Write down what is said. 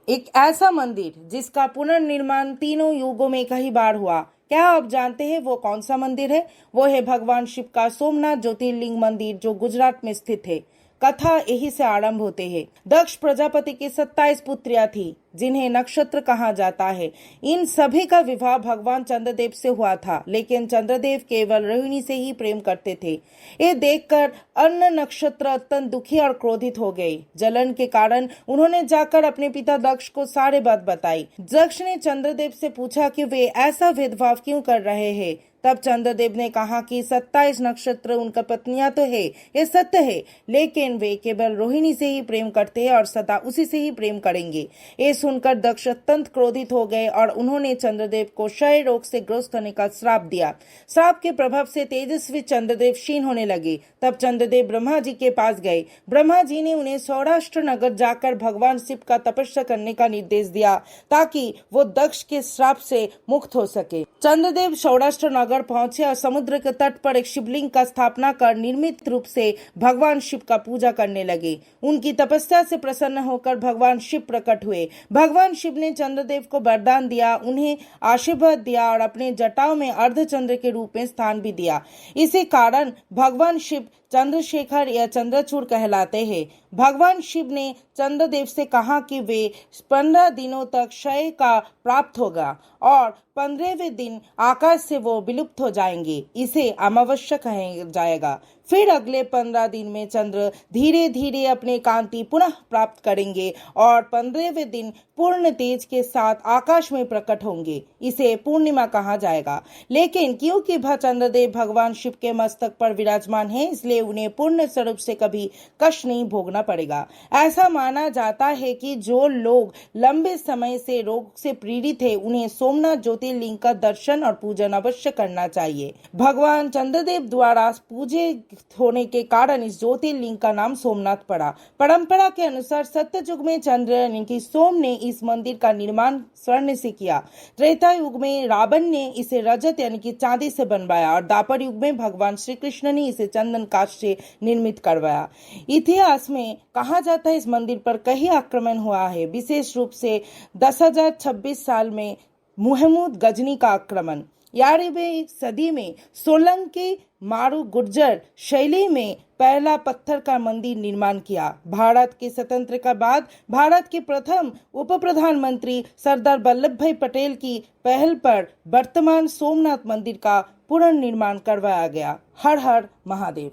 एक ऐसा मंदिर जिसका पुनर्निर्माण तीनों युगों में कई बार हुआ। क्या आप जानते हैं वो कौन सा मंदिर है? वो है भगवान शिव का सोमनाथ ज्योतिर्लिंग मंदिर, जो गुजरात में स्थित है। कथा यही से आरंभ होते हैं। दक्ष प्रजापति की 27 पुत्रियां थी, जिन्हें नक्षत्र कहा जाता है। इन सभी का विवाह भगवान चंद्रदेव से हुआ था, लेकिन चंद्रदेव केवल रोहिणी से ही प्रेम करते थे। ये देखकर अन्य नक्षत्र अत्यंत दुखी और क्रोधित हो गए। जलन के कारण उन्होंने जाकर अपने पिता दक्ष को सारे बात बताई। दक्ष ने चंद्रदेव से पूछा कि वे ऐसा भेदभाव क्यों कर रहे हैं। तब चंद्रदेव ने कहा कि 27 नक्षत्र उनका पत्नियां तो है, ये सत्य है, लेकिन वे केवल रोहिणी से ही प्रेम करते हैं और सदा उसी से ही प्रेम करेंगे। ये सुनकर दक्ष अत्यंत क्रोधित हो गए और उन्होंने चंद्रदेव को क्षय रोग से ग्रस्त होने का श्राप दिया। श्राप के प्रभाव से तेजस्वी चंद्रदेव क्षीण होने लगे। तब चंद्रदेव ब्रह्मा जी के पास गए। ब्रह्मा जी ने उन्हें सौराष्ट्र नगर जाकर भगवान शिव का तपस्या करने का निर्देश दिया, ताकि वो दक्ष के श्राप से मुक्त हो सके। चंद्रदेव सौराष्ट्र नगर पहुंचे और समुद्र के तट पर एक शिवलिंग का स्थापना कर निर्मित रूप से भगवान शिव का पूजा करने लगे। उनकी तपस्या से प्रसन्न होकर भगवान शिव प्रकट हुए। भगवान शिव ने चंद्रदेव को वरदान दिया, उन्हें आशीर्वाद दिया और अपने जटाओं में अर्धचंद्र के रूप में स्थान भी दिया। इसी कारण भगवान शिव चंद्रशेखर या चंद्रचूड़ कहलाते हैं। भगवान शिव ने चंद्रदेव से कहा कि वे 15 दिनों तक क्षय का प्राप्त होगा और 15वें दिन आकाश से वो विलुप्त हो जाएंगे। इसे अमावस्या कहा जाएगा। फिर अगले 15 दिन में चंद्र धीरे धीरे अपने कांति पुनः प्राप्त करेंगे और 15वें दिन पूर्ण तेज के साथ आकाश में प्रकट होंगे। इसे पूर्णिमा कहा जाएगा। लेकिन क्योंकि चंद्रदेव भगवान शिव के मस्तक पर विराजमान है, इसलिए उन्हें पूर्ण स्वरूप से कभी कष्ट नहीं भोगना पड़ेगा। ऐसा माना जाता है कि जो लोग लंबे समय से रोग से पीड़ित है, उन्हें सोमनाथ ज्योतिर्लिंग का दर्शन और पूजन अवश्य करना चाहिए। भगवान चंद्रदेव द्वारा पूजे होने के कारण इस ज्योतिर्लिंग का नाम सोमनाथ पड़ा। परंपरा के अनुसार सत्ययुग में चंद्र यानी कि सोम ने इस मंदिर का निर्माण स्वर्ण से किया। त्रेता युग में रावण ने इसे रजत यानी कि चांदी से बनवाया और द्वापर युग में भगवान श्री कृष्ण ने इसे चंदन काष्ठ से निर्मित करवाया। इतिहास में कहा जाता है इस मंदिर पर कई आक्रमण हुआ है, विशेष रूप से 10,026 साल में मुहम्मद गजनी का आक्रमण। 11वीं सदी में सोलंकी मारू गुर्जर शैली में पहला पत्थर का मंदिर निर्माण किया। भारत के स्वतंत्र के बाद भारत के प्रथम उप प्रधानमंत्री सरदार वल्लभ भाई पटेल की पहल पर वर्तमान सोमनाथ मंदिर का पुनर्निर्माण करवाया गया। हर हर महादेव।